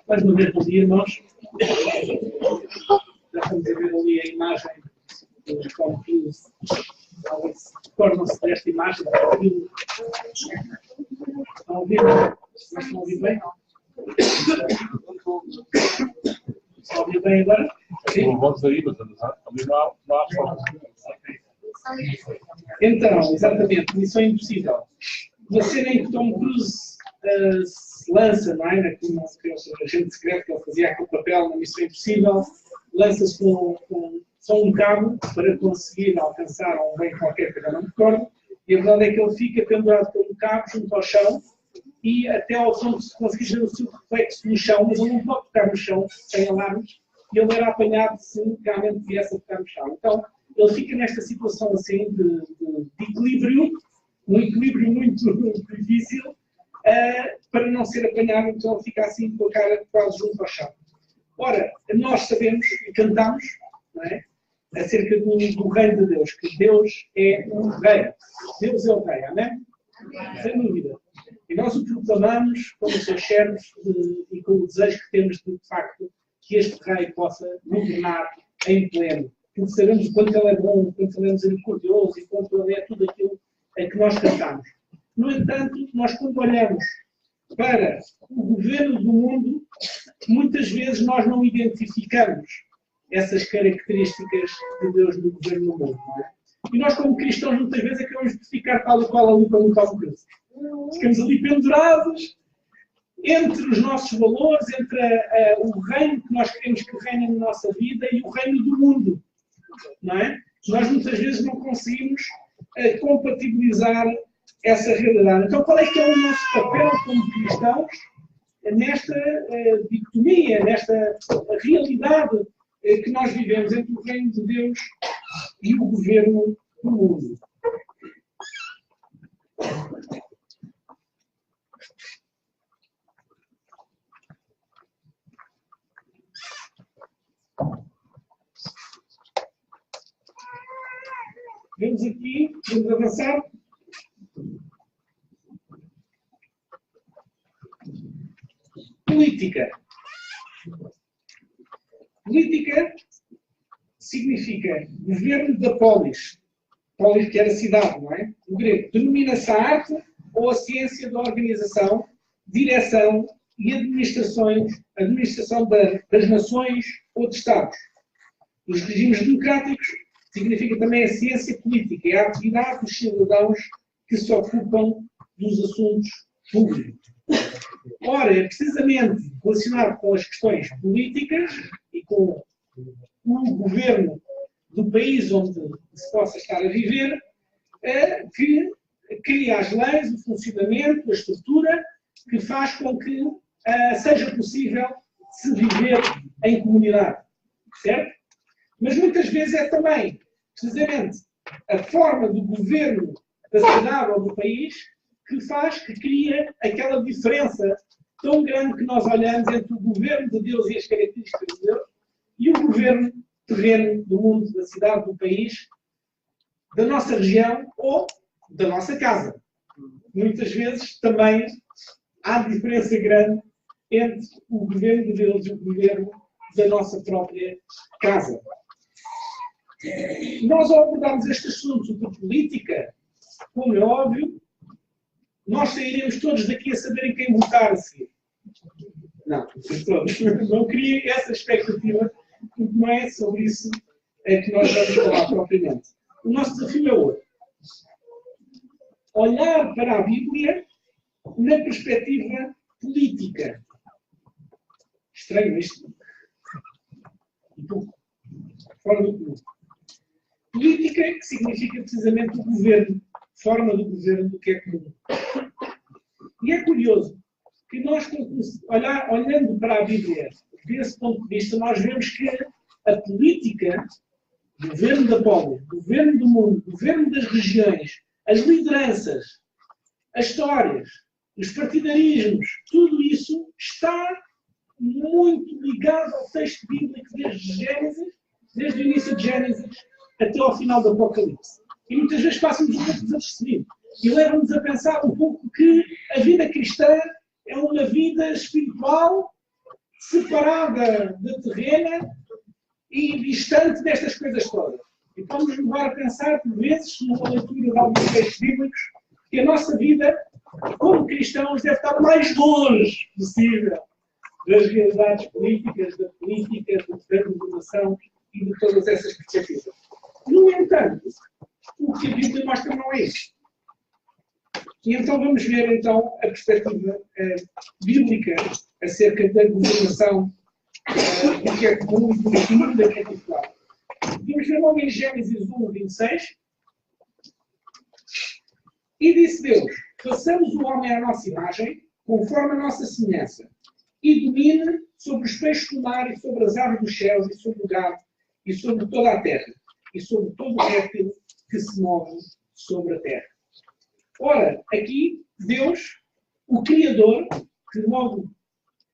Mais uma vez, bom dia, irmãos. Já estamos a ver ali a imagem do Tom Cruise. Recordam-se desta imagem? Estão a ouvir? Estão a ouvir bem? Estão a ouvir bem agora? Sim? Vamos aí, mas também não há forma. Então, exatamente, Missão Impossível. Uma cena em que Tom Cruise se lança, não é? Como o agente secreto que ele fazia aquele papel na Missão Impossível, lança-se com só um cabo para conseguir alcançar um bem qualquer que eu não me recordo, e a verdade é que ele fica pendurado por um cabo junto ao chão e até ao som de se conseguir ver o seu reflexo no chão, mas ele não pode tocar no chão sem alarmes, e ele era apanhado se realmente viesse a tocar no chão. Então, ele fica nesta situação assim de equilíbrio, um equilíbrio muito difícil, para não ser apanhado, então ele fica assim com a cara quase junto ao chão. Ora, nós sabemos e cantamos, não é, acerca do reino de Deus, que Deus é um rei. Deus é o rei, amém? Sem dúvida. E nós o proclamamos como seus servos e com o desejo que temos de facto que este rei possa governar em pleno. Porque sabemos o quanto ele é bom, o quanto ele é misericordioso e quanto ele é tudo aquilo que nós cantamos. No entanto, nós quando olhamos para o governo do mundo, muitas vezes nós não identificamos essas características de Deus no governo do mundo, não é? E nós como cristãos muitas vezes acabamos de ficar tal e qual ali como Tom Cruise. Ficamos ali pendurados entre os nossos valores, entre o reino que nós queremos que reine na nossa vida e o reino do mundo, não é? Nós muitas vezes não conseguimos compatibilizar essa realidade. Então, qual é que é o nosso papel como cristãos nesta dicotomia, nesta realidade que nós vivemos entre o reino de Deus e o governo do mundo? Vemos aqui, vamos avançar. Política. Política significa governo da polis. Polis que era cidade, não é? O grego. Denomina-se a arte ou a ciência da organização, direção e administração das nações ou de Estados. Nos regimes democráticos significa também a ciência política, é a atividade dos cidadãos que se ocupam dos assuntos públicos. Ora, é precisamente relacionado com as questões políticas e com o governo do país onde se possa estar a viver, que cria as leis, o funcionamento, a estrutura, que faz com que seja possível se viver em comunidade. Certo? Mas muitas vezes é também, precisamente, a forma do governo da cidade ou do país que cria aquela diferença tão grande que nós olhamos entre o governo de Deus e as características de Deus e o governo terreno do mundo, da cidade, do país, da nossa região ou da nossa casa. Muitas vezes também há diferença grande entre o governo de Deus e o governo da nossa própria casa. Nós, ao abordarmos este assunto de política, como é óbvio, nós sairemos todos daqui a saberem quem votar a seguir. Não, todos. Não queria essa expectativa, porque não é sobre isso que nós vamos falar propriamente. o nosso desafio é outro. Olhar para a Bíblia na perspectiva política. Estranho isto. Um pouco fora do comum. Política, que significa precisamente o governo, forma do governo do que é comum. E é curioso que nós, olhando para a Bíblia desse ponto de vista, nós vemos que a política, o governo da polis, o governo do mundo, o governo das regiões, as lideranças, as histórias, os partidarismos, tudo isso está muito ligado ao texto bíblico desde o início de Gênesis até ao final do Apocalipse. E muitas vezes passamos um pouco desapercebido. E leva-nos a pensar um pouco que a vida cristã é uma vida espiritual separada da terrena e distante destas coisas todas. E vamos levar a pensar, por vezes, numa leitura de alguns textos bíblicos, que a nossa vida, como cristãos, deve estar o mais longe possível das realidades políticas, da política, da governação e de todas essas perspectivas. No entanto, o que a Bíblia mostra não é isso. E então vamos ver então a perspectiva bíblica acerca da governação do que é comum e do mundo da particular. Vamos ver logo em Gênesis 1, 26. E disse Deus: façamos o homem à nossa imagem, conforme a nossa semelhança, e domine sobre os peixes do mar e sobre as aves dos céus e sobre o gado e sobre toda a terra e sobre todo o réptil que se move sobre a terra. Ora, aqui, Deus, o Criador, que logo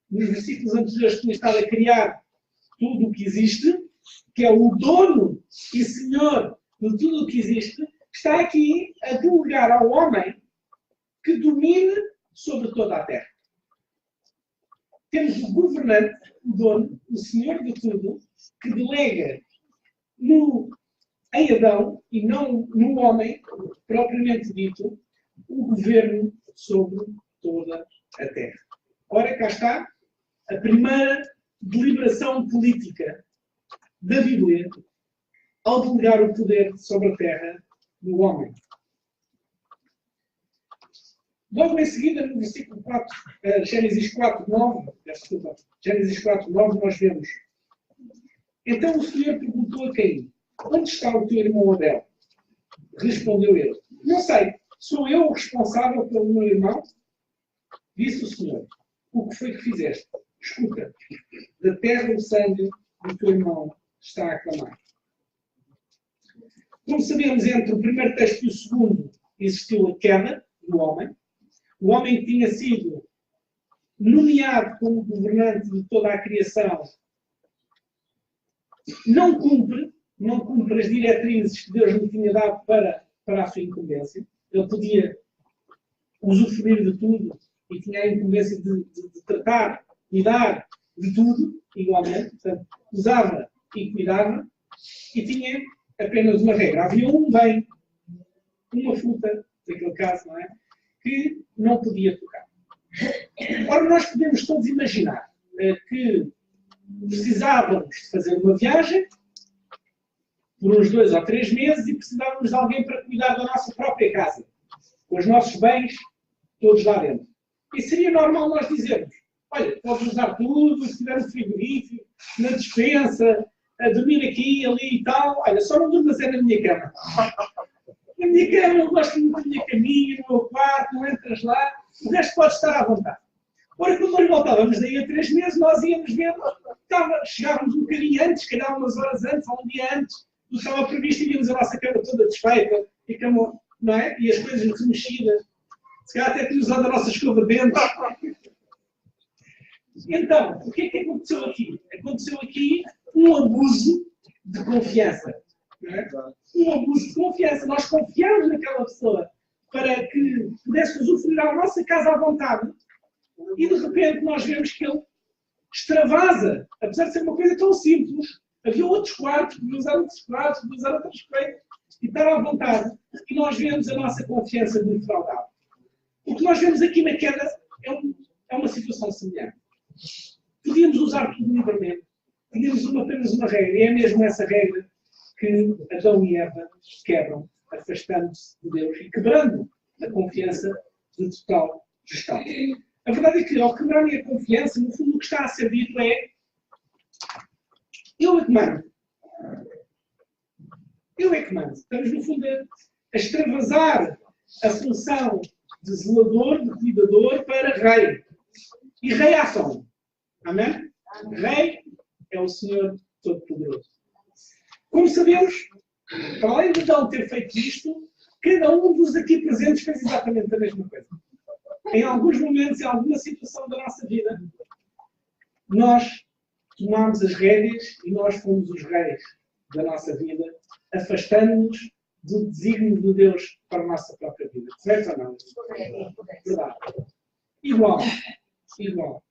nos versículos anteriores tinha estado a criar tudo o que existe, que é o dono e senhor de tudo o que existe, está aqui a delegar ao homem que domine sobre toda a terra. Temos o governante, o dono, o senhor de tudo, que delega em Adão, e não no homem, propriamente dito, o governo sobre toda a terra. Ora, cá está a primeira deliberação política da Bíblia ao delegar o poder sobre a terra do homem. Logo em seguida, no versículo 4, Gênesis 4, 9, nós vemos: então o Senhor perguntou a Caim: onde está o teu irmão Abel? Respondeu ele: não sei, sou eu o responsável pelo meu irmão? Disse o Senhor: o que foi que fizeste? Escuta, da terra o sangue do teu irmão está a clamar. Como sabemos, entre o primeiro texto e o segundo existiu a queda do homem. O homem que tinha sido nomeado como governante de toda a criação não cumpre as diretrizes que Deus lhe tinha dado para a sua incumbência. Ele podia usufruir de tudo e tinha a incumbência de tratar, cuidar de tudo, igualmente. Portanto, usava e cuidava, e tinha apenas uma regra. Havia um bem, uma fruta, naquele caso, não é? Que não podia tocar. Ora, nós podemos todos imaginar que precisávamos de fazer uma viagem por uns 2 ou 3 meses e precisávamos de alguém para cuidar da nossa própria casa, com os nossos bens todos lá dentro. E seria normal nós dizermos: olha, podes usar tudo, se tiver no frigorífico, na despensa, a dormir aqui, ali e tal. Olha, só não durmas na minha cama. Na minha cama, eu gosto muito da minha caminha, no meu quarto, não entras lá, o resto pode estar à vontade. Ora, quando nós voltávamos daí a 3 meses, nós íamos ver, chegávamos um bocadinho antes, se calhar umas horas antes, ou um dia antes, do que estava previsto, e víamos a nossa cama toda desfeita, e, não é? E as coisas remexidas. Se calhar até tínhamos usado a nossa escova de dentes. Então, o que é que aconteceu aqui? Aconteceu aqui um abuso de confiança. Não é? Um abuso de confiança. Nós confiámos naquela pessoa para que pudesse usufruir a nossa casa à vontade, e de repente nós vemos que ele extravasa, apesar de ser uma coisa tão simples. Havia outros quartos, podia usar outros quartos, podia usar outras coisas, e estar à vontade. E nós vemos a nossa confiança defraudada. O que nós vemos aqui na queda é uma situação semelhante. Podíamos usar tudo livremente. Tínhamos apenas uma regra, e é mesmo essa regra que Adão e Eva quebram, afastando-se de Deus e quebrando a confiança de total gestão. A verdade é que, ao quebrarem a confiança, no fundo o que está a ser dito é: eu é que mando. Eu é que mando. Estamos, no fundo, a extravasar a função de zelador, de cuidador, para rei. E rei há só um. Amém? Rei é o Senhor Todo-Poderoso. Como sabemos, para além de Adão ter feito isto, cada um dos aqui presentes fez exatamente a mesma coisa. Em alguns momentos, em alguma situação da nossa vida, nós tomámos as rédeas e nós fomos os reis da nossa vida, afastando-nos do desígnio de Deus para a nossa própria vida. Correto ou não? Verdade. Igual. Igual.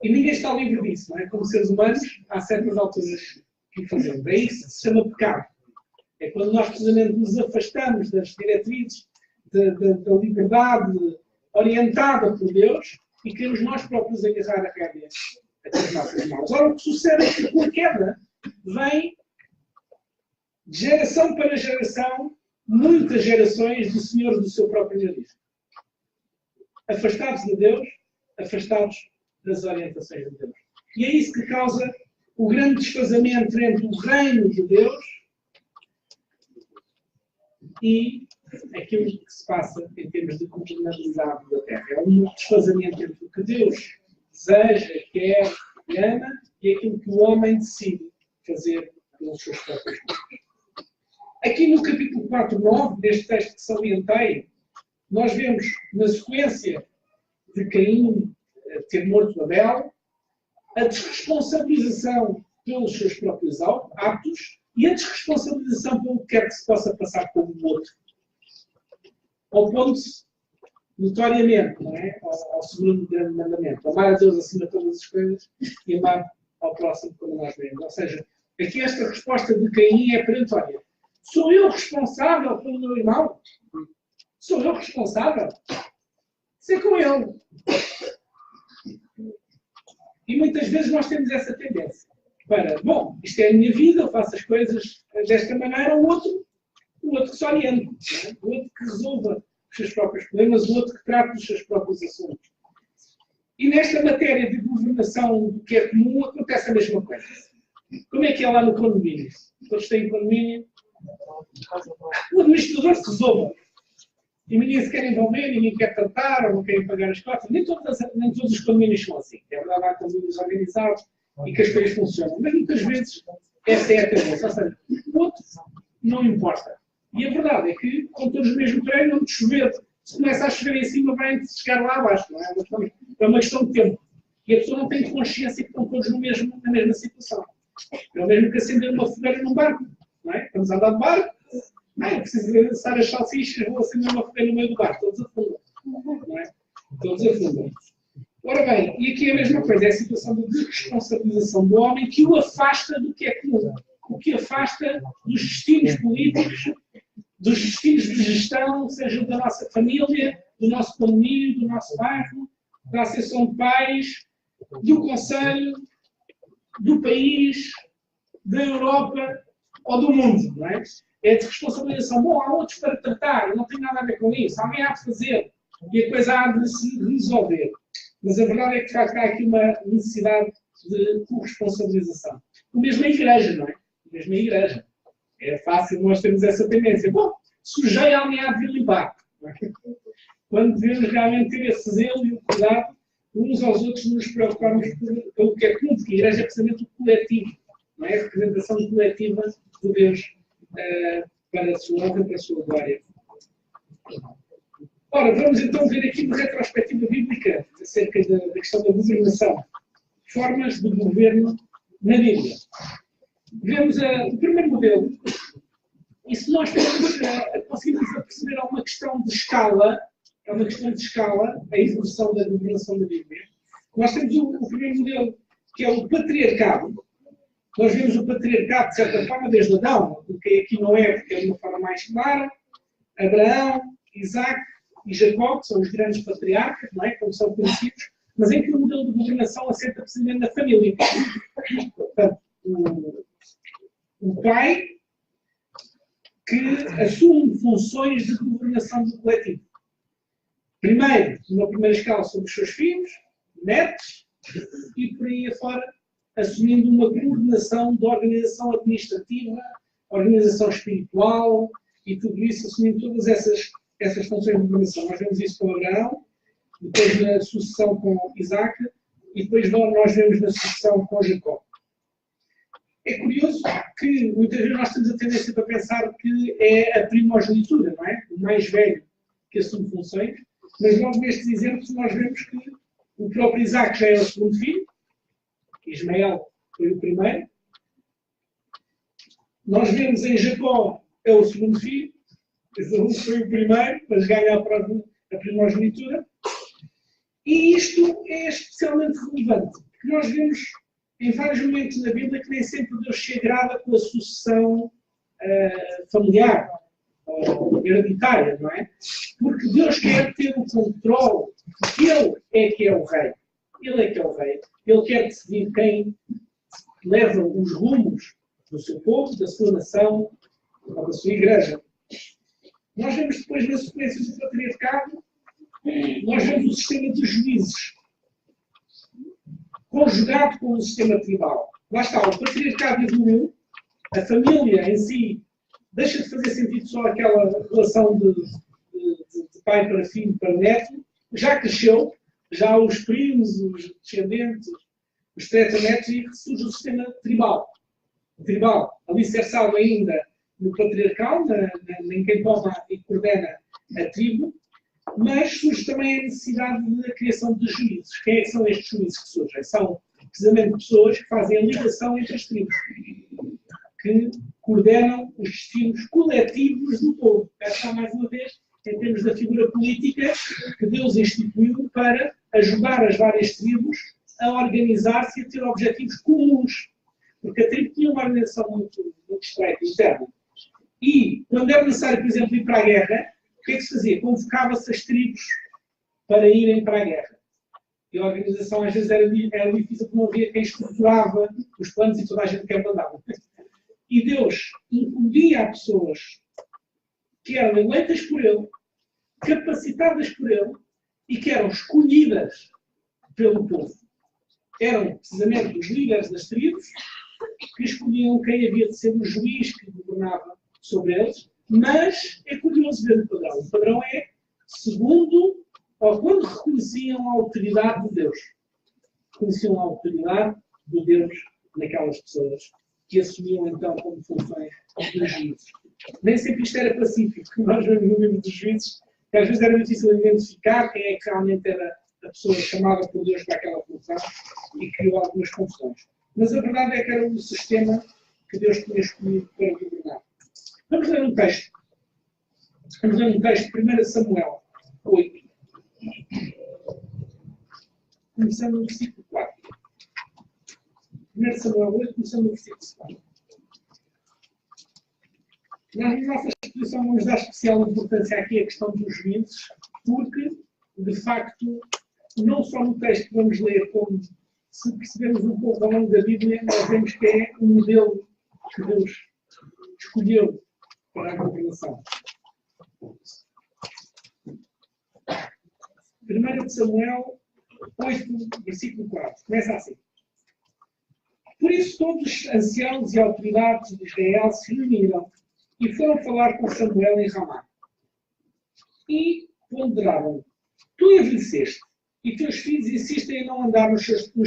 E ninguém está livre disso, não é? Como seres humanos, há certas alturas que o fazemos. É isso que se chama pecado. É quando nós, precisamente, nos afastamos das diretrizes da liberdade orientada por Deus e queremos nós próprios agarrar a rédea até as nossas mãos. Ora, o que sucede é que com a queda vem, de geração para geração, muitas gerações de senhores do seu próprio nariz. Afastados de Deus, afastados das orientações de Deus. E é isso que causa o grande desfazamento entre o reino de Deus e aquilo que se passa em termos de governabilidade da Terra. É um desfazamento entre o que Deus deseja, quer, ama e aquilo que o homem decide fazer pelos seus próprios meios. Aqui no capítulo 4:9, deste texto que salientei, nós vemos, na sequência de Caim ter morto Abel, a desresponsabilização pelos seus próprios atos e a desresponsabilização pelo que quer que se possa passar como o outro. Ao ponto, notoriamente, não é? Ao segundo grande mandamento: amar a Deus acima de todas as coisas e amar ao próximo como nós mesmos. Ou seja, aqui esta resposta de Caim é perentória. Sou eu responsável pelo meu irmão? Sou eu responsável? Isso é com ele. E muitas vezes nós temos essa tendência para, bom, isto é a minha vida, eu faço as coisas desta maneira, o outro que se oriente, o outro que resolva os seus próprios problemas, o outro que trata dos seus próprios assuntos. E nesta matéria de governação do que é comum, acontece a mesma coisa. Como é que é lá no condomínio? Todos têm condomínio? O administrador se resolva. E ninguém se quer envolver, ninguém quer tratar, ou não querem pagar as cotas. Nem todos os condomínios são assim. É verdade, há condomínios organizados e que as coisas funcionam. Mas muitas vezes essa é a tendência. Ou seja, o outro não importa. E a verdade é que, com todos o mesmo treino, não chover. Se começa a chover em cima, vai chegar lá abaixo. Não é? É uma questão de tempo. E a pessoa não tem consciência que estão todos na mesma situação. É o mesmo que acender uma fogueira num barco. Não é? Estamos a andar de barco. Não é preciso lançar as salsichas, vou acender uma fogueira no meio do barco. Todos afundam. Não é? Todos afundam. Ora bem, e aqui é a mesma coisa. É a situação de desresponsabilização do homem que o afasta do que é comum. O que afasta dos destinos políticos, dos destinos de gestão, seja da nossa família, do nosso condomínio, do nosso bairro, da associação de pais, do conselho, do país, da Europa ou do mundo, não é? É de responsabilização. Bom, há outros para tratar, eu não tenho nada a ver com isso. Alguém há de fazer e a coisa há de se resolver. Mas a verdade é que há aqui uma necessidade de corresponsabilização. O mesmo na igreja, não é? O mesmo na igreja. É fácil nós termos essa tendência. Bom, sujeira alguém há de vir limpar. Não é? Quando devemos realmente ter esse zelo e o cuidado, uns aos outros nos preocuparmos pelo que é comum, porque a igreja é precisamente o coletivo. Não é? A representação coletiva de Deus para a sua honra e para a sua glória. Ora, vamos então ver aqui uma retrospectiva bíblica acerca da questão da governação. Formas de governo na Bíblia. Vemos o primeiro modelo, e se nós conseguimos perceber alguma questão de escala, a evolução da governação da Bíblia, nós temos o primeiro modelo, que é o patriarcado. Nós vemos o patriarcado, de certa forma, desde Adão, porque aqui não é, porque é de uma forma mais clara, Abraão, Isaac e Jacó, que são os grandes patriarcas, não é? Como são conhecidos, mas em que o modelo de governação assenta precisamente na família. Portanto, o pai que assume funções de governação do coletivo. Primeiro, numa primeira escala sobre os seus filhos, netos, e por aí afora, assumindo uma coordenação de organização administrativa, organização espiritual e tudo isso, assumindo todas essas funções de governação. Nós vemos isso com Abraão, depois na sucessão com Isaac, e depois nós vemos na sucessão com Jacó. É curioso que muitas vezes nós temos a tendência para pensar que é a primogenitura, não é? O mais velho que assume funções, mas logo nestes exemplos nós vemos que o próprio Isaac já é o segundo filho, Ismael foi o primeiro. Nós vemos em Jacó é o segundo filho, Esaú foi o primeiro, mas ganha a primogenitura. E isto é especialmente relevante, porque nós vemos em vários momentos na Bíblia que nem sempre Deus se agrada com a sucessão familiar ou hereditária, não é? Porque Deus quer ter o controle, porque Ele é que é o rei. Ele é que é o rei. Ele quer decidir quem leva os rumos do seu povo, da sua nação ou da sua igreja. Nós vemos depois, na sequência do patriarcado, nós vemos o sistema dos juízes, conjugado com o sistema tribal. Lá está, o patriarcado evoluiu, a família em si deixa de fazer sentido só aquela relação de pai para filho, para neto, já cresceu, já os primos, os descendentes, os tetranetos, e surge o sistema tribal. Tribal, alicerçado ainda no patriarcal, em quem toma e coordena a tribo, mas surge também a necessidade da criação de juízes. Quem é que são estes juízes que surgem? São precisamente pessoas que fazem a ligação entre as tribos, que coordenam os destinos coletivos do povo. Esta, mais uma vez, em termos da figura política que Deus instituiu para ajudar as várias tribos a organizar-se e a ter objetivos comuns. Porque a tribo tinha uma organização muito estreita, interna. E, quando era necessário, por exemplo, ir para a guerra, o que é que se fazia? Convocava-se as tribos para irem para a guerra. E a organização às vezes era difícil porque não havia quem estruturava os planos e toda a gente que mandava. E Deus incluía a pessoas que eram eleitas por Ele, capacitadas por Ele e que eram escolhidas pelo povo. Eram precisamente os líderes das tribos que escolhiam quem havia de ser o juiz que governava sobre eles, mas é curioso ver o padrão. O padrão é segundo, ou quando reconheciam a autoridade de Deus. Reconheciam a autoridade de Deus naquelas pessoas que assumiam então como funções dos juízes. Nem sempre isto era pacífico. Nós vemos no livro dos juízes que às vezes era difícil identificar quem é que realmente era a pessoa chamada por Deus para aquela função e criou algumas confusões. Mas a verdade é que era o sistema que Deus tinha escolhido para governar. Vamos ler um texto. Vamos ler um texto de 1 Samuel 8. Começando no versículo 4. 1 Samuel 8, começando no versículo 4. Nós, na nossa exposição, vamos dar especial importância aqui à questão dos juízes, porque, de facto, não só no texto que vamos ler, como se percebermos um pouco ao longo da Bíblia, nós vemos que é um modelo que Deus escolheu para a governação. 1 Samuel 8, versículo 4. Começa assim. Por isso todos os anciãos e autoridades de Israel se reuniram e foram falar com Samuel em Ramá. E ponderaram: tu envelheceste, e teus filhos insistem em não andar nos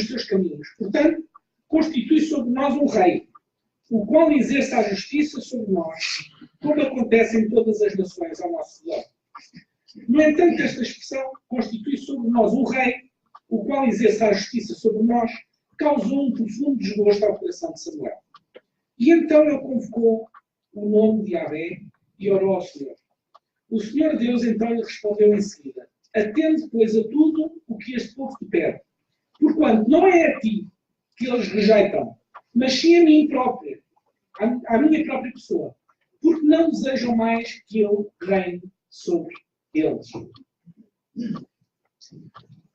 teus caminhos. Portanto, constitui sobre nós um rei, o qual exerça a justiça sobre nós, como acontece em todas as nações ao nosso redor. No entanto, esta expressão, constitui sobre nós um rei, o qual exerça a justiça sobre nós, causou um profundo desgosto ao coração de Samuel. E então ele convocou o nome de Yahvé e orou ao Senhor. O Senhor Deus então lhe respondeu em seguida: atende, pois, a tudo o que este povo te pede, porquanto não é a ti que eles rejeitam, mas sim a mim própria, à minha própria pessoa, porque não desejam mais que eu reine sobre eles.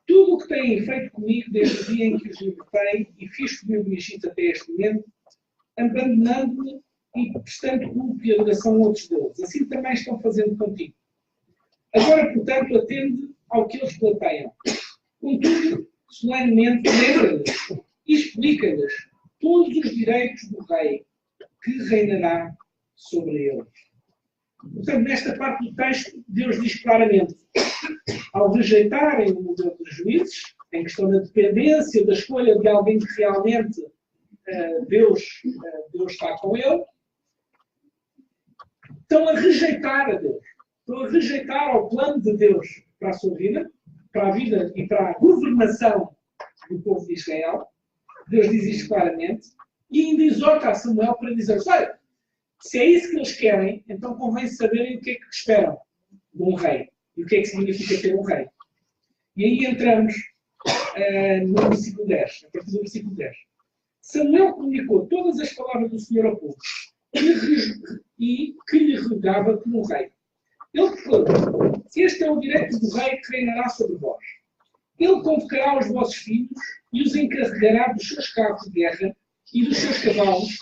Tudo o que têm feito comigo desde o dia em que os libertei e fiz subir do Egito até este momento, abandonando-me e prestando culto e adoração a outros deuses. Assim também estão fazendo contigo. Agora, portanto, atende ao que eles plateiam. Contudo, solenemente, lembra-lhes e explica-lhes todos os direitos do rei que reinará sobre eles. Portanto, nesta parte do texto, Deus diz claramente, ao rejeitarem o modelo dos juízes, em questão da dependência, da escolha de alguém que realmente Deus está com ele, estão a rejeitar a Deus. Estão a rejeitar o plano de Deus para a sua vida, para a vida e para a governação do povo de Israel. Deus diz isto claramente. E ainda exorta a Samuel para dizer, olha, se é isso que eles querem, então convém saberem o que é que esperam de um rei. E o que é que significa ter um rei. E aí entramos no versículo 10, a partir do versículo 10. Samuel comunicou todas as palavras do Senhor ao povo e que lhe rogava como um rei. Ele declarou, este é o direito do rei que reinará sobre vós. Ele convocará os vossos filhos e os encarregará dos seus carros de guerra e dos seus cavalos.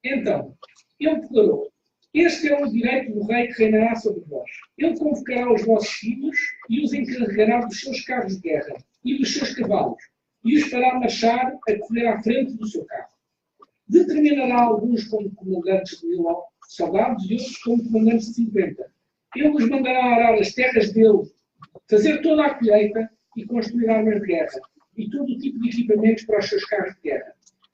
Então, ele declarou, este é o direito do rei que reinará sobre vós. Ele convocará os vossos filhos e os encarregará dos seus carros de guerra e dos seus cavalos, e os fará marchar a correr à frente do seu carro. Determinará alguns como comandantes de 1000 soldados e outros como comandantes de 50. Ele os mandará arar as terras dele, fazer toda a colheita e construir armas de guerra, e todo o tipo de equipamentos para os seus carros de guerra.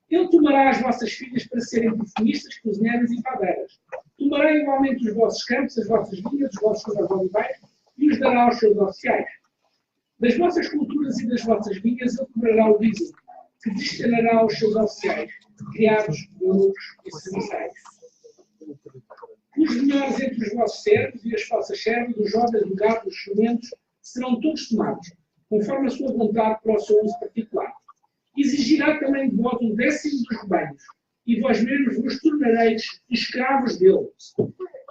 Ele tomará as vossas filhas para serem perfumistas, cozinheiras e padeiras. Tomará igualmente os vossos campos, as vossas vinhas, os vossos campos olivais, e os dará aos seus oficiais. Das vossas culturas e das vossas vinhas ele cobrará o dízimo, que destinará aos seus oficiais, criados, eunucos e serviçais. Os melhores entre os vossos servos e as vossas servas, os jovens, o gado, os jumentos, serão todos tomados, conforme a sua vontade para o seu uso particular. Exigirá também de vós 1/10 dos rebanhos, e vós mesmos vos tornareis escravos dele.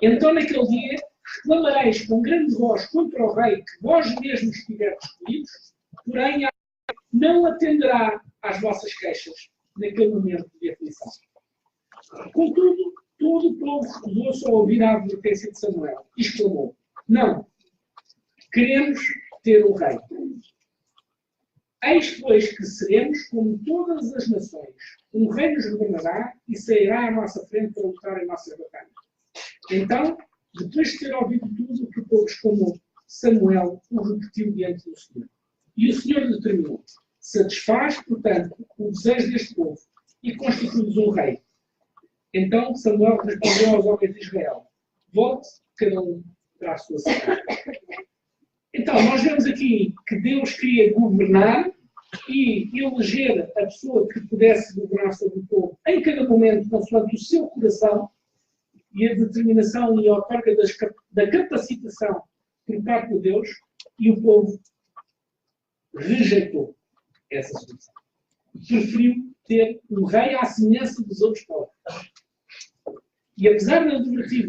Então, naquele dia, reclamareis com grande voz contra o rei que vós mesmos tiverdes escolhidos, porém não atenderá às vossas queixas naquele momento de aflição. Contudo, todo o povo recusou-se a ouvir a advertência de Samuel e exclamou, não, queremos ter um rei. Eis, pois, que seremos como todas as nações. Um rei nos governará e sairá à nossa frente para lutar em nossas batalhas. Então, depois de ter ouvido tudo o que o povo exclamou, Samuel o repetiu diante do Senhor. E o Senhor determinou, satisfaz, portanto, o desejo deste povo e constitui-lhes um rei. Então Samuel respondeu aos homens de Israel, volte cada um para a sua cidade. Então, nós vemos aqui que Deus queria governar e eleger a pessoa que pudesse governar sobre o povo em cada momento, consoante o seu coração e a determinação e a outorga da capacitação por parte de Deus, e o povo rejeitou essa solução. Preferiu ter um rei à semelhança dos outros povos. E apesar de advertir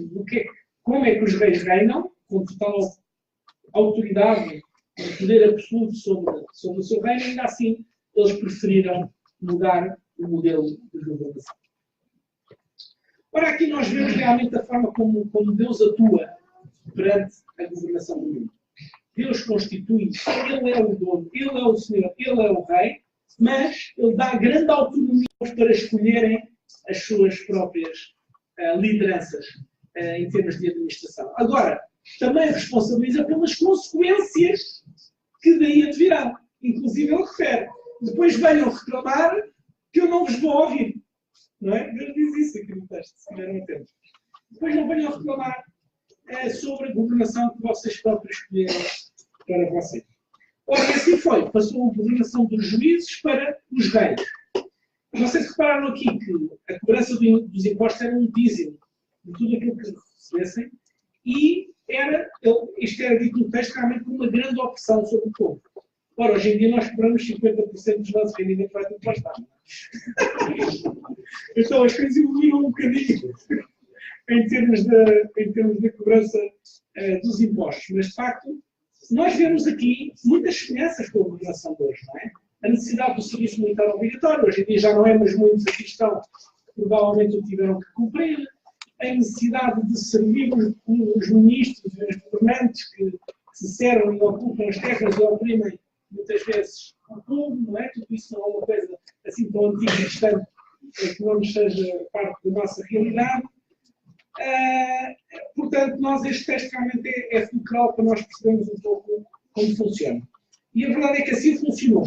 como é que os reis reinam, com total autoridade e poder absoluto sobre o seu reino, ainda assim eles preferiram mudar o modelo de governação. Ora, aqui nós vemos realmente a forma como Deus atua perante a governação do mundo. Deus constitui, Ele é o dono, Ele é o Senhor, Ele é o Rei, mas Ele dá grande autonomia para escolherem as suas próprias lideranças em termos de administração. Agora, também responsabiliza pelas consequências que daí advirão. Inclusive ele refere. Depois venham reclamar que eu não vos vou ouvir. Não é? Deus diz isso aqui no texto, se tiverem tempo. Depois não venham reclamar sobre a governação que vocês próprios escolheram para vocês. Ora, assim foi. Passou a governação dos juízes para os reis. Vocês repararam aqui que a cobrança dos impostos era um dízimo de tudo aquilo que recebessem e isto era dito no texto realmente com uma grande opção sobre o povo. Ora, hoje em dia nós cobramos 50% dos nossos rendimentos vai tudo para o Estado. Então as coisas evoluíram um bocadinho em termos da cobrança dos impostos. Mas, de facto, Nós vemos aqui muitas semelhanças com a governação de hoje, não é? A necessidade do serviço militar obrigatório, hoje em dia já não é, mas muitos aqui estão, provavelmente o tiveram que cumprir. A necessidade de servir os ministros e os governantes que se servem e ocupam as terras e oprimem muitas vezes o povo, não é? Tudo isso não é uma coisa assim tão antiga e distante que não nos seja parte da nossa realidade. Portanto, este texto realmente é fulcral para nós percebermos um pouco como funciona. E a verdade é que assim funcionou.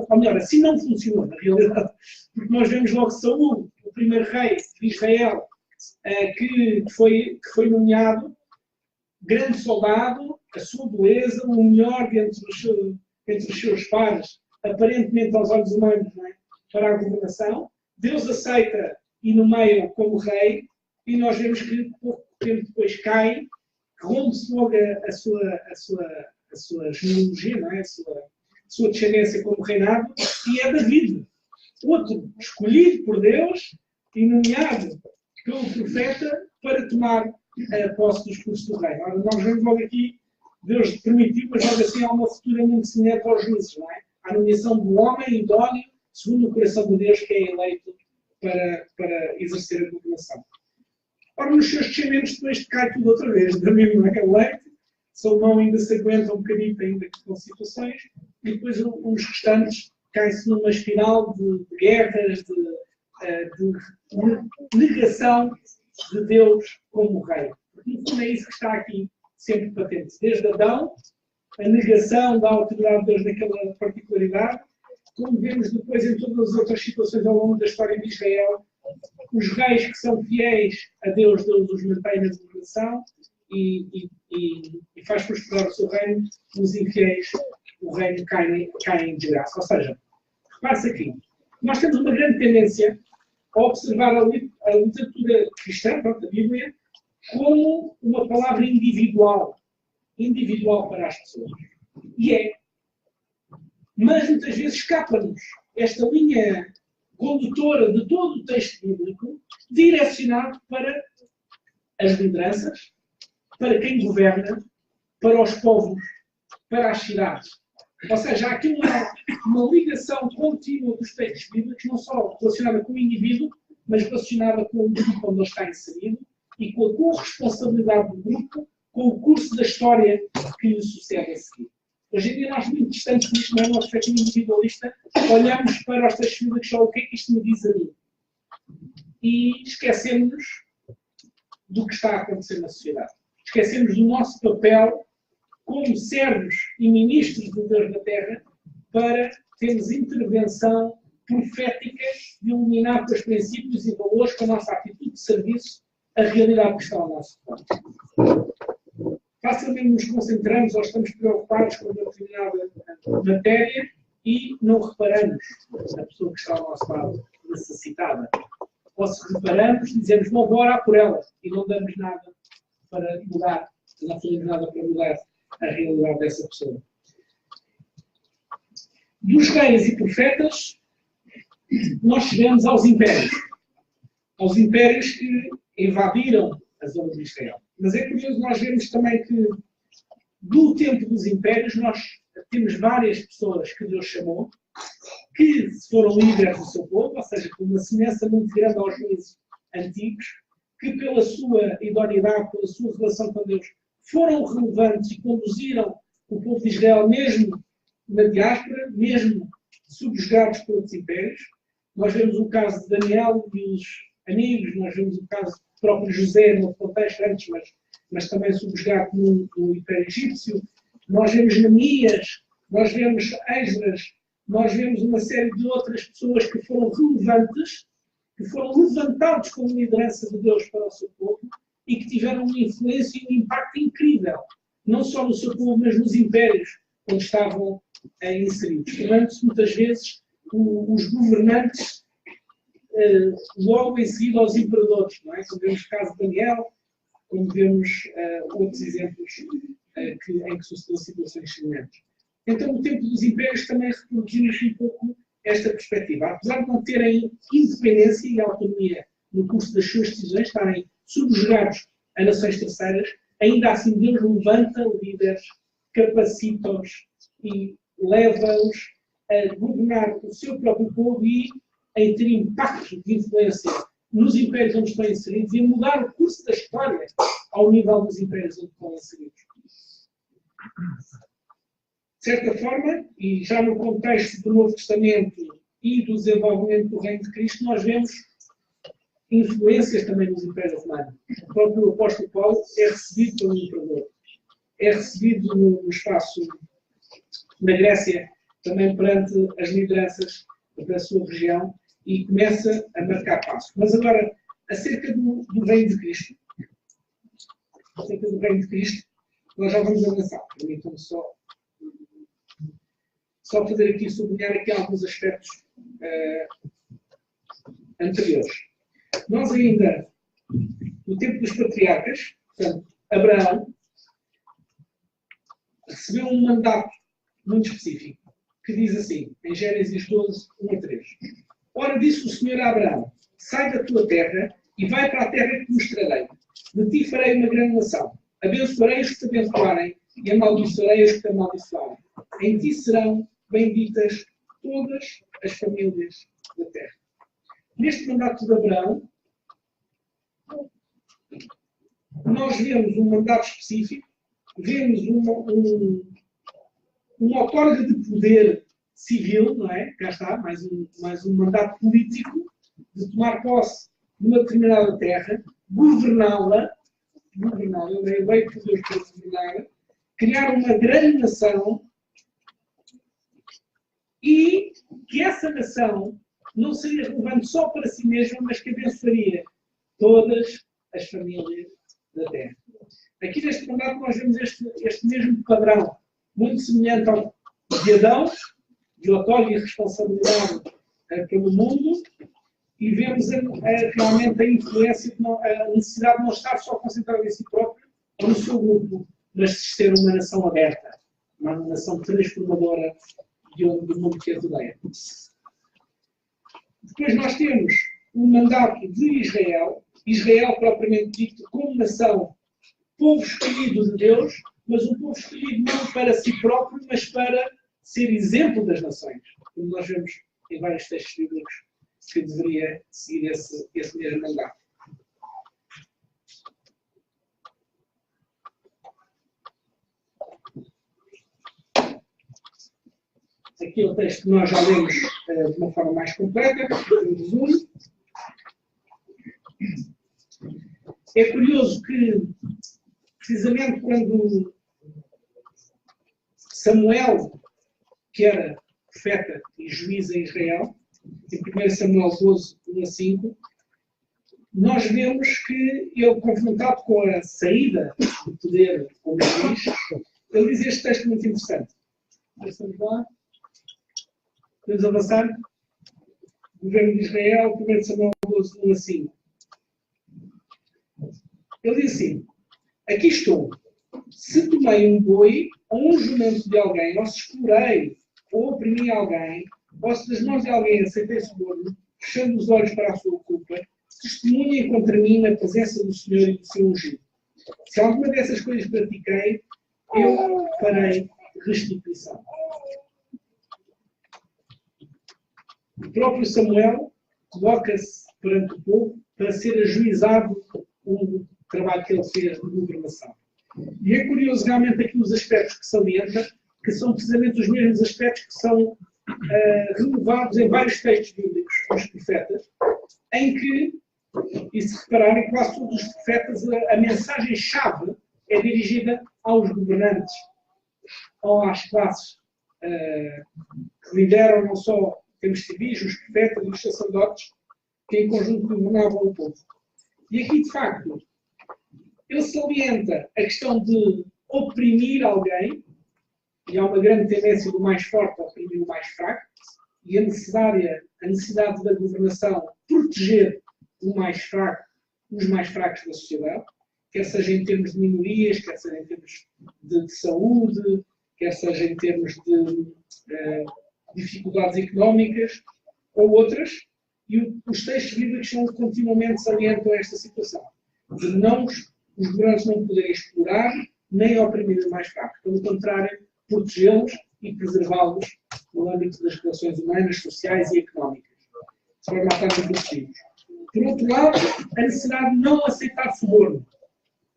Ou melhor, assim não funcionou, na realidade. Porque nós vemos logo Saúl, o primeiro rei de Israel, que foi nomeado grande soldado, a sua beleza, o melhor entre os seus pares, aparentemente aos olhos humanos, não é? Para a governação. Deus aceita e nomeia-o como rei, e nós vemos que pouco tempo depois cai, rompe-se logo a sua genealogia, não é? a sua descendência como reinado, e é David, outro escolhido por Deus e nomeado pelo profeta para tomar a posse dos cursos do reino. Ora, nós vemos logo aqui, Deus permitiu, mas logo assim há uma futura muito semelhante aos juízes, não é? A nomeação do homem idóneo, segundo o coração de Deus, que é eleito para exercer a governação. Ora, nos seus descendentes depois cai tudo outra vez. David não é eleito, Salomão ainda se aguenta um bocadinho ainda com situações, e depois os restantes caem-se numa espiral de guerras, de negação de Deus como rei. Porque, no fundo, é isso que está aqui sempre patente. Desde Adão, a negação da autoridade de Deus naquela particularidade, como vemos depois em todas as outras situações ao longo da história de Israel, os reis que são fiéis a Deus, Deus os mantém na governação e faz prosperar o seu reino, os infiéis, o reino cai em desgraça. Ou seja, repare-se aqui, nós temos uma grande tendência a observar a literatura cristã, a Bíblia, como uma palavra individual para as pessoas. E é. Mas muitas vezes escapa-nos esta linha condutora de todo o texto bíblico, direcionado para as lideranças, para quem governa, para os povos, para as cidades. Ou seja, há aqui uma ligação contínua dos textos bíblicos, não só relacionada com o indivíduo, mas relacionada com o grupo onde ele está inserido e com a corresponsabilidade do grupo com o curso da história que lhe sucede a seguir. Hoje em dia nós, muito distantes disto, não é? Nós, efetivo individualista, olhamos para os textos bíblicos só o que é que isto me diz a mim. E esquecemos do que está a acontecer na sociedade. Esquecemos do nosso papel como servos e ministros de Deus na Terra para termos intervenção profética de iluminar com os princípios e valores, com a nossa atitude de serviço, a realidade que está ao nosso lado. Facilmente nos concentramos ou estamos preocupados com uma determinada matéria e não reparamos na pessoa que está ao nosso lado, necessitada. Ou se reparamos, dizemos, não, vou orar por ela, e não damos nada para mudar, não fazemos nada para mudar a realidade dessa pessoa. Dos reis e profetas, nós chegamos aos impérios. Aos impérios que invadiram a zona de Israel. Mas é curioso nós vermos também que, do tempo dos impérios, nós temos várias pessoas que Deus chamou, que foram líderes do seu povo, ou seja, com uma semelhança muito grande aos juízes antigos, que pela sua idoneidade, pela sua relação com Deus, foram relevantes e conduziram o povo de Israel, mesmo na diáspora, mesmo subjugados por outros impérios. Nós vemos o caso de Daniel e os amigos, nós vemos o caso do próprio José, no contexto antes, mas também subjugado no Império Egípcio. Nós vemos Neemias, nós vemos Esdras, nós vemos uma série de outras pessoas que foram relevantes, que foram levantados como liderança de Deus para o seu povo e que tiveram uma influência e um impacto incrível, não só no seu povo, mas nos impérios onde estavam inseridos. Tornando-se muitas vezes os governantes logo em seguida aos imperadores, não é? Como vemos o caso de Daniel, como vemos outros exemplos em que sucedeu situações semelhantes. Então, o tempo dos impérios também reproduzimos um pouco esta perspectiva. Apesar de não terem independência e autonomia no curso das suas decisões, estarem subjugados a nações terceiras, ainda assim Deus levanta líderes capacita-os e leva-os a governar o seu próprio povo e a ter impacto de influência nos impérios onde estão inseridos e a mudar o curso da história ao nível dos impérios onde estão inseridos. De certa forma, e já no contexto do Novo Testamento e do desenvolvimento do Reino de Cristo, nós vemos influências também nos impérios romanos. O próprio apóstolo Paulo é recebido pelo imperador. É recebido no espaço na Grécia, também perante as lideranças da sua região, e começa a marcar passo. Mas agora, acerca do Reino de Cristo, nós já vamos avançar. Permitam-me só fazer aqui, sublinhar aqui alguns aspectos anteriores. Nós ainda, no tempo dos patriarcas, portanto, Abraão recebeu um mandato muito específico, que diz assim, em Gênesis 12, 1 a 3. Ora, disse o Senhor a Abraão, sai da tua terra e vai para a terra que te mostrarei. De ti farei uma grande nação. Abençoarei os que te abençoarem e amaldiçoarei os que te amaldiçoarem. Em ti serão benditas todas as famílias da terra. Neste mandato de Abraão, nós vemos um mandato específico, vemos uma outorga de poder civil, não é? Cá está, mais um mandato político de tomar posse de uma determinada terra, governá-la, ele veio por Deus para governar, criar uma grande nação e que essa nação não seria relevante só para si mesma, mas que abençoaria todas as famílias da terra. Aqui neste mandato nós vemos este mesmo padrão, muito semelhante ao de Adão, de outorga e responsabilidade pelo mundo, e vemos realmente a influência, a necessidade de não estar só concentrado em si próprio ou no seu grupo, mas de ser uma nação aberta, uma nação transformadora do mundo que a rodeia. Depois nós temos o mandato de Israel, Israel propriamente dito como nação, povo escolhido de Deus, mas um povo escolhido não para si próprio, mas para ser exemplo das nações. Como nós vemos em vários textos bíblicos que deveria seguir esse mesmo mandato. Aqui é o texto que nós já lemos de uma forma mais completa, em resumo. É curioso que, precisamente quando Samuel, que era profeta e juiz em Israel, em 1 Samuel 12, 1 a 5, nós vemos que ele, confrontado com a saída do poder como juiz, ele diz este texto muito interessante. Vamos lá. Podemos avançar? Governo de Israel, 1 Samuel 12, 1 a 5. Ele diz assim, aqui estou. Se tomei um boi ou um jumento de alguém, ou se explorei ou oprimi alguém, ou se das mãos de alguém aceitei suborno, fechando os olhos para a sua culpa, testemunhem contra mim na presença do Senhor e do seu ungido. Se alguma dessas coisas pratiquei, eu farei restituição. O próprio Samuel coloca-se perante o povo para ser ajuizado o trabalho que ele fez de governação. E é curioso realmente aqui os aspectos que salienta, que são precisamente os mesmos aspectos que são renovados em vários textos bíblicos dos profetas, em que, e se repararem, quase todos os profetas, a mensagem-chave é dirigida aos governantes, ou às classes que lideram não só temos civis, os profetas e os sacerdotes, que em conjunto governavam o povo. E aqui, de facto, ele salienta a questão de oprimir alguém, e há uma grande tendência do mais forte a oprimir o mais fraco, e a necessidade da governação proteger o mais fraco, os mais fracos da sociedade, quer seja em termos de minorias, quer seja em termos de saúde, quer seja em termos de dificuldades económicas ou outras, e os textos bíblicos continuamente salientam esta situação, de os governantes não poderem explorar nem oprimir o mais fraco. Pelo contrário, protegê-los e preservá-los no âmbito das relações humanas, sociais e económicas, de forma a estarem protegidos. Por outro lado, a necessidade de não aceitar suborno.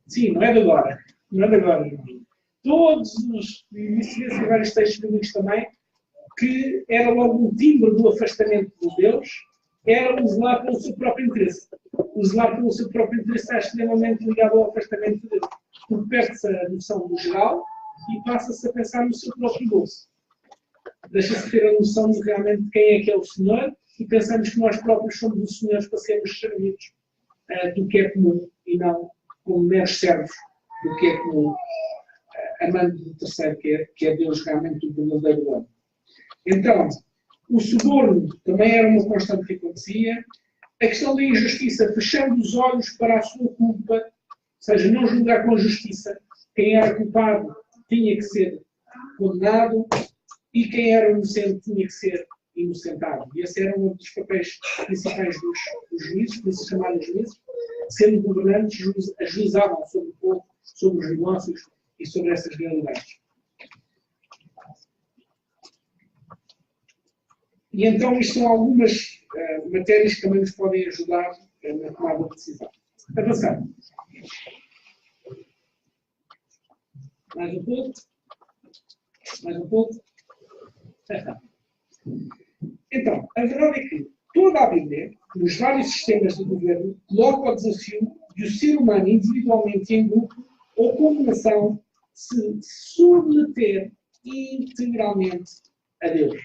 Sim, não é de agora. Não é de agora, irmão. Todos os, e isso vê-se em vários textos bíblicos também, que era logo um timbre do afastamento de Deus, era o zelar pelo seu próprio interesse. O zelar pelo seu próprio interesse está extremamente ligado ao afastamento de Deus. Porque perde-se a noção do geral e passa-se a pensar no seu próprio bolso. Deixa-se ter a noção de realmente quem é o Senhor e pensamos que nós próprios somos os senhores para sermos servidos do que é comum e não como meros servos do que é comum, amando do terceiro, que é Deus realmente o verdadeiro dono. Então, o suborno também era uma constante que acontecia. A questão da injustiça, fechando os olhos para a sua culpa, ou seja, não julgar com justiça. Quem era culpado tinha que ser condenado e quem era inocente tinha que ser inocentado. E esse era um dos papéis principais dos juízes, por isso chamados juízes, sendo governantes, ajuizavam sobre o povo, sobre os negócios e sobre essas realidades. E então, isto são algumas matérias que também nos podem ajudar na tomada de decisão. Avançar. Mais um pouco. Mais um pouco. Já está. Então, a verdade é que toda a Bíblia, nos vários sistemas de governo, coloca o desafio de o ser humano, individualmente e em grupo, ou como nação, se submeter integralmente a Deus.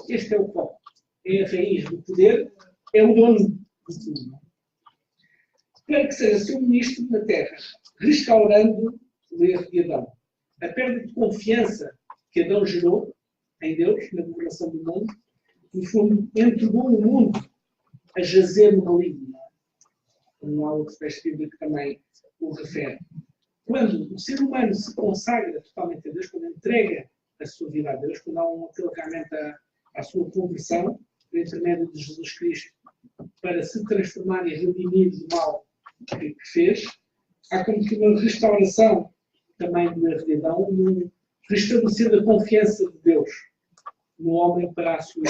Este é o foco. É a raiz do poder, é o dono de tudo. Para que seja seu ministro na terra, restaurando o erro de Adão. A perda de confiança que Adão gerou em Deus, na governação do mundo, no fundo, entregou o mundo a jazer no maligno. Como há outro texto bíblico que também o refere. Quando o ser humano se consagra totalmente a Deus, quando entrega a sua vida a Deus, quando há um apelamento à sua conversão, por intermédio de Jesus Cristo, para se transformar e redimir do mal que fez, há como que uma restauração também da redidão, um restabelecer a confiança de Deus no homem para a sua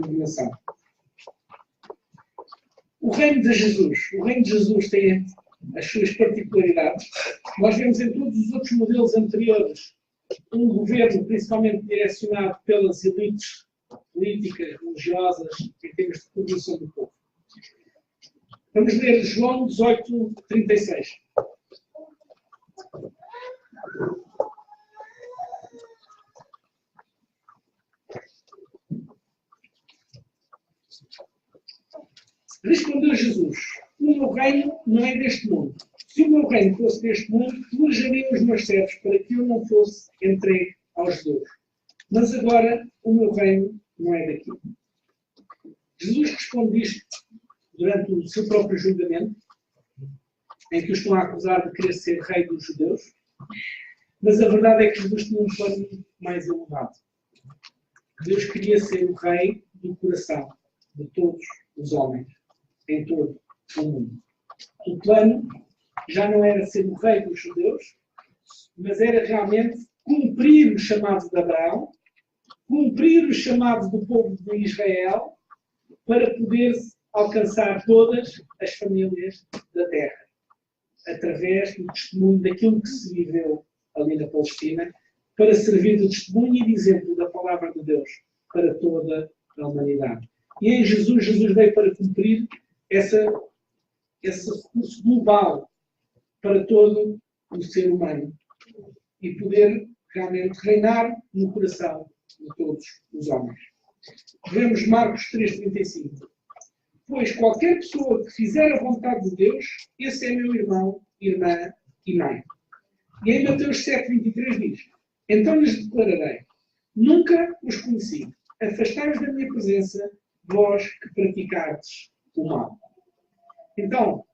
dominação. O reino de Jesus tem as suas particularidades. Nós vemos em todos os outros modelos anteriores um governo principalmente direcionado pelas elites políticas, religiosas, em termos de coordenação do povo. Vamos ler João 18:36. Respondeu Jesus: o meu reino não é deste mundo. Se o meu reino fosse deste mundo, pelejaria os meus servos para que eu não fosse entregue aos judeus. Mas agora o meu reino não é daqui. Jesus responde isto durante o seu próprio julgamento, em que o estão a acusar de querer ser rei dos judeus. Mas a verdade é que Jesus tinha um plano mais elevado. Deus queria ser o rei do coração de todos os homens, em todo o mundo. O plano já não era ser o rei dos judeus, mas era realmente cumprir o chamado de Abraão, cumprir o chamado do povo de Israel, para poder alcançar todas as famílias da terra, através do testemunho daquilo que se viveu ali na Palestina, para servir de testemunho e de exemplo da palavra de Deus para toda a humanidade. E em Jesus veio para cumprir esse recurso global para todo o ser humano e poder realmente reinar no coração de todos os homens. Vemos Marcos 3:35. Pois qualquer pessoa que fizer a vontade de Deus, esse é meu irmão, irmã e mãe. E em Mateus 7:23 diz: então lhes declararei: nunca os conheci. Afastai-vos da minha presença, vós que praticardes o mal. Então,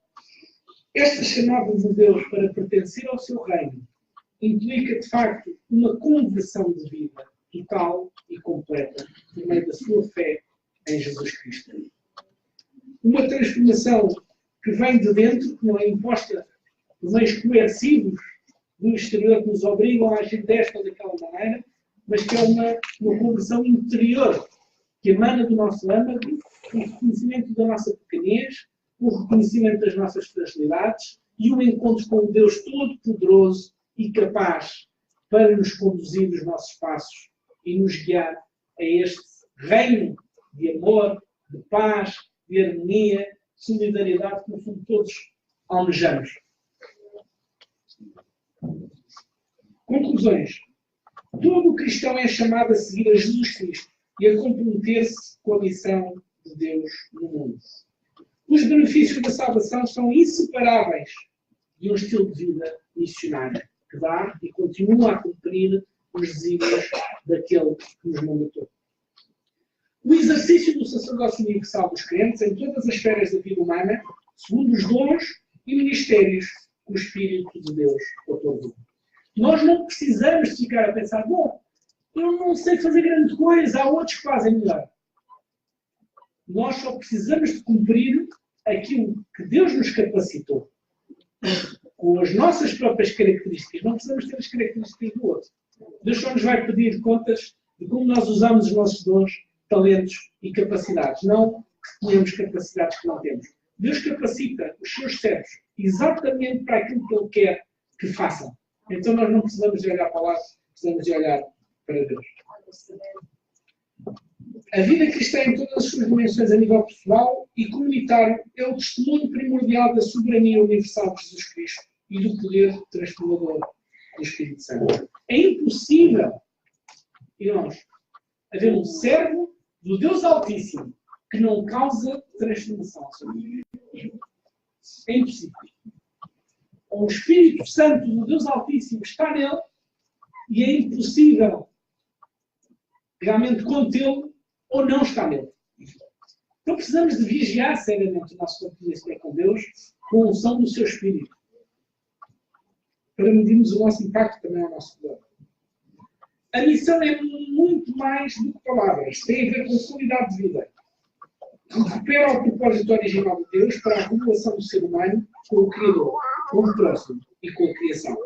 esta chamada de Deus para pertencer ao seu reino implica, de facto, uma conversão de vida total e completa por meio da sua fé em Jesus Cristo. Uma transformação que vem de dentro, que não é imposta por meios coercivos do exterior que nos obrigam a agir desta ou daquela maneira, mas que é uma conversão interior que emana do nosso âmago, o reconhecimento da nossa pequenez, o reconhecimento das nossas fragilidades e o encontro com o Deus Todo-Poderoso e capaz para nos conduzir nos nossos passos e nos guiar a este reino de amor, de paz, de harmonia, de solidariedade que, no fundo, todos almejamos. Conclusões. Todo cristão é chamado a seguir a Jesus Cristo e a comprometer-se com a missão de Deus no mundo. Os benefícios da salvação são inseparáveis de um estilo de vida missionário que dá e continua a cumprir os desígnios daquele que nos mandatou. O exercício do sacerdócio universal dos crentes em todas as esferas da vida humana, segundo os dons e ministérios que o Espírito de Deus otorgou. Nós não precisamos ficar a pensar, bom, eu não sei fazer grande coisa, há outros que fazem melhor. Nós só precisamos de cumprir aquilo que Deus nos capacitou. Com as nossas próprias características. Não precisamos ter as características do outro. Deus só nos vai pedir contas de como nós usamos os nossos dons, talentos e capacidades. Não que tenhamos capacidades que não temos. Deus capacita os seus servos exatamente para aquilo que Ele quer que façam. Então nós não precisamos de olhar para lá, precisamos de olhar para Deus. A vida cristã em todas as suas dimensões a nível pessoal e comunitário é o testemunho primordial da soberania universal de Jesus Cristo e do poder transformador do Espírito Santo. É impossível, irmãos, haver um servo do Deus Altíssimo que não causa transformação. É impossível. O Espírito Santo do Deus Altíssimo está nele e é impossível realmente contê-lo ou não está nele. Então precisamos de vigiar seriamente o nosso compromisso com Deus com a unção do seu Espírito para medirmos o nosso impacto também ao nosso redor. A missão é muito mais do que palavras. Tem a ver com qualidade de vida. Recupera o propósito original de Deus para a acumulação do ser humano com o Criador, com o próximo e com a criação.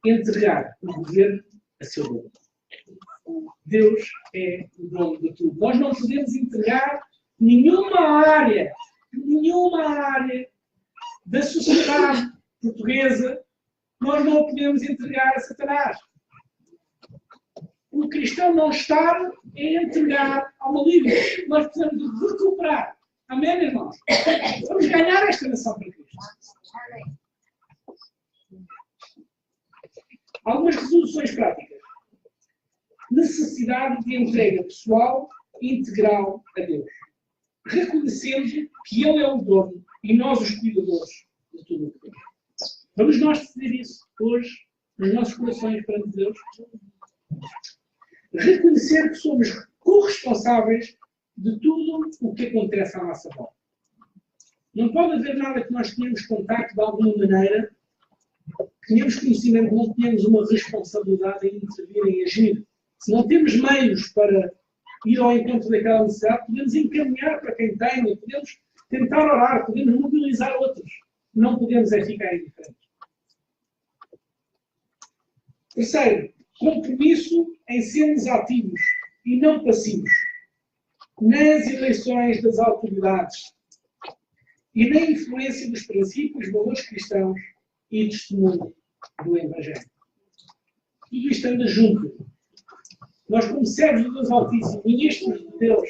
Entregar o governo a seu dono. Deus é o dono de tudo. Nós não podemos entregar nenhuma área da sociedade portuguesa, nós não podemos entregar a Satanás. O cristão não está a entregar ao maligno. Nós precisamos de recuperar. Amém, irmãos? Vamos ganhar esta nação para Cristo. Algumas resoluções práticas. Necessidade de entrega pessoal e integral a Deus. Reconhecendo que Ele é o dono e nós os cuidadores de tudo o que temos. Vamos nós decidir isso hoje, nos nossos corações perante Deus? Reconhecer que somos corresponsáveis de tudo o que acontece à nossa volta. Não pode haver nada que nós tenhamos contacto de alguma maneira, tenhamos conhecimento, não tenhamos uma responsabilidade em intervir, em agir. Se não temos meios para ir ao encontro daquela necessidade, podemos encaminhar para quem tenha, podemos tentar orar, podemos mobilizar outros. Não podemos é ficar indiferentes. Terceiro, compromisso em sermos ativos e não passivos nas eleições das autoridades e na influência dos princípios, valores cristãos e testemunho do Evangelho. Tudo isto anda junto. Nós, como servos de Deus Altíssimo, ministros de Deus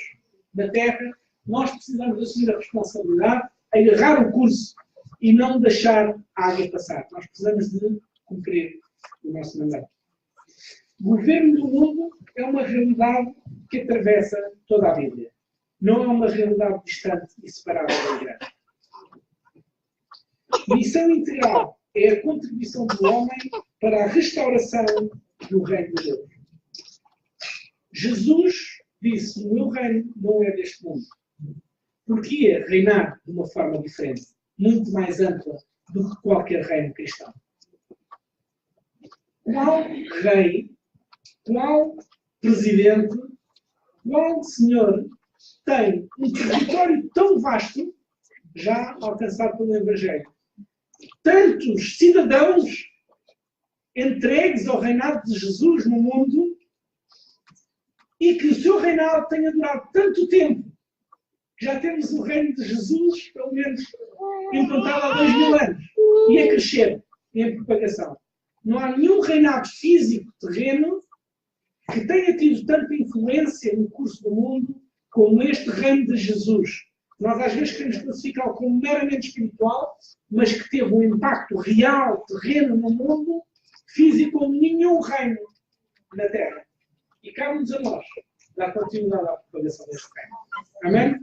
na Terra, nós precisamos assumir a responsabilidade, agarrar o curso e não deixar a água passar. Nós precisamos de cumprir o nosso mandato. O governo do mundo é uma realidade que atravessa toda a Bíblia. Não é uma realidade distante e separada da Igreja. Missão integral é a contribuição do homem para a restauração do reino de Deus. Jesus disse: o meu reino não é deste mundo. Porquê reinar de uma forma diferente, muito mais ampla do que qualquer reino cristão? Qual rei, qual presidente, qual senhor tem um território tão vasto, já alcançado pelo Evangelho? Tantos cidadãos entregues ao reinado de Jesus no mundo e que o seu reinado tenha durado tanto tempo que já temos o reino de Jesus, pelo menos, implantado há 2000 anos e a crescer em propagação. Não há nenhum reinado físico terreno que tenha tido tanta influência no curso do mundo como este reino de Jesus. Nós às vezes queremos classificá-lo como meramente espiritual, mas que teve um impacto real, terreno no mundo, físico como nenhum reino na Terra. E cabe-nos a nós dar continuidade à propagação deste reino. Amém?